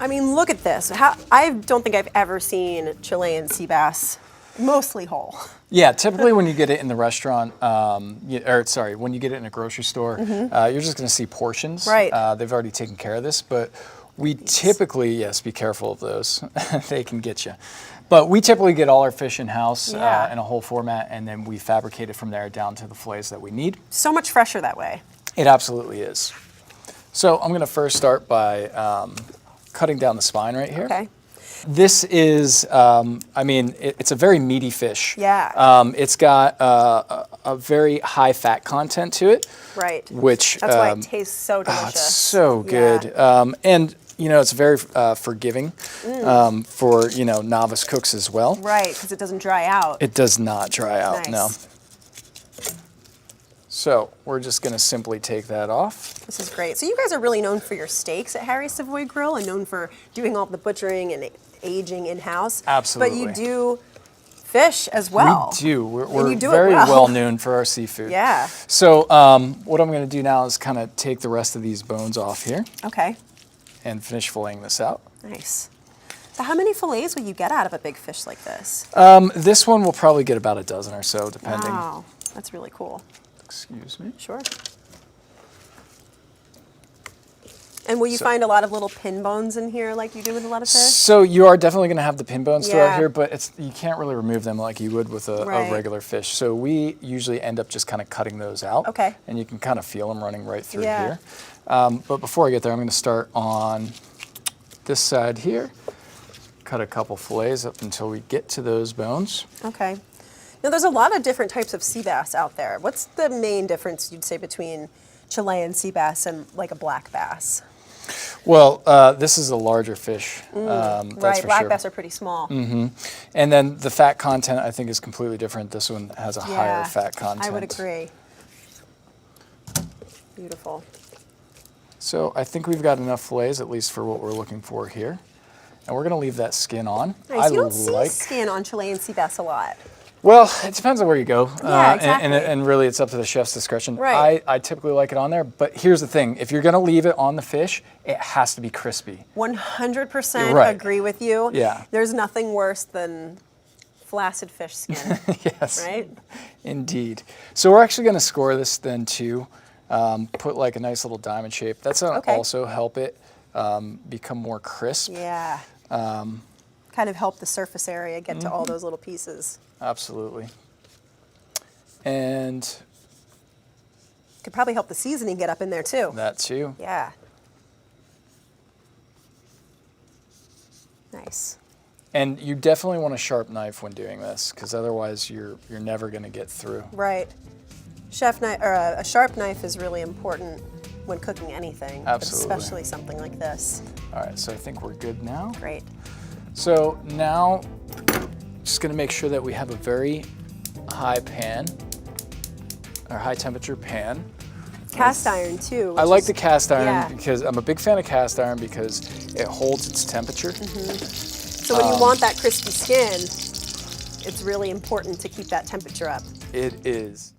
I mean, look at this. I don't think I've ever seen Chilean sea bass mostly whole. Yeah, typically when you get it in the restaurant, when you get it in a grocery store, you're just going to see portions. Right. They've already taken care of this, but we typically, yes, be careful of those. They can get you. But we typically get all our fish in-house in a whole format, and then we fabricate it from there down to the fillets that we need. So much fresher that way. It absolutely is. So I'm going to first start by cutting down the spine right here. Okay. This is, it's a very meaty fish. Yeah. It's got a very high fat content to it. Right. Which that's why it tastes so delicious. It's so good. Yeah. And it's very forgiving for novice cooks as well. Right, because it doesn't dry out. It does not dry out. Nice. No. So we're just going to simply take that off. This is great. So you guys are really known for your steaks at Harry's Savoy Grill and known for doing all the butchering and aging in-house. Absolutely. But you do fish as well. We do. We're you do very it well known for our seafood. Yeah. So what I'm going to do now is kind of take the rest of these bones off here. Okay. And finish filleting this out. Nice. So how many fillets will you get out of a big fish like this? This one will probably get about a dozen or so, depending. Wow, that's really cool. Excuse me. Sure. And will you find a lot of little pin bones in here like you do with a lot of fish? So you are definitely going to have the pin bones throughout here, but you can't really remove them like you would with a regular fish. So we usually end up just kind of cutting those out. Okay. And you can kind of feel them running right through here. But before I get there, I'm going to start on this side here. Cut a couple fillets up until we get to those bones. Okay. Now there's a lot of different types of sea bass out there. What's the main difference you'd say between Chilean sea bass and like a black bass? Well, this is a larger fish. That's right, for black sure. bass are pretty small. Mm-hmm. And then the fat content, I think, is completely different. This one has a higher fat content. I would agree. Beautiful. So I think we've got enough fillets, at least for what we're looking for here. And we're going to leave that skin on. Nice. You don't see skin on Chilean sea bass a lot. Well, it depends on where you go. Yeah, exactly. And really, it's up to the chef's discretion. Right. I typically like it on there, but here's the thing. If you're going to leave it on the fish, it has to be crispy. 100% agree with you. Yeah. There's nothing worse than flaccid fish skin. Yes. Right? Indeed. So we're actually going to score this then too. Put like a nice little diamond shape. That's going to also help it become more crisp. Yeah. Kind of help the surface area get to all those little pieces. Absolutely. And could probably help the seasoning get up in there too. That too. Yeah. Nice. And you definitely want a sharp knife when doing this, because otherwise you're never going to get through. Right. A sharp knife is really important when cooking anything. Absolutely. Especially something like this. All right, so I think we're good now. Great. So now, just going to make sure that we have a very high pan, or high temperature pan. Cast iron too. I like the cast iron because I'm a big fan of cast iron because it holds its temperature. So when you want that crispy skin, it's really important to keep that temperature up. It is.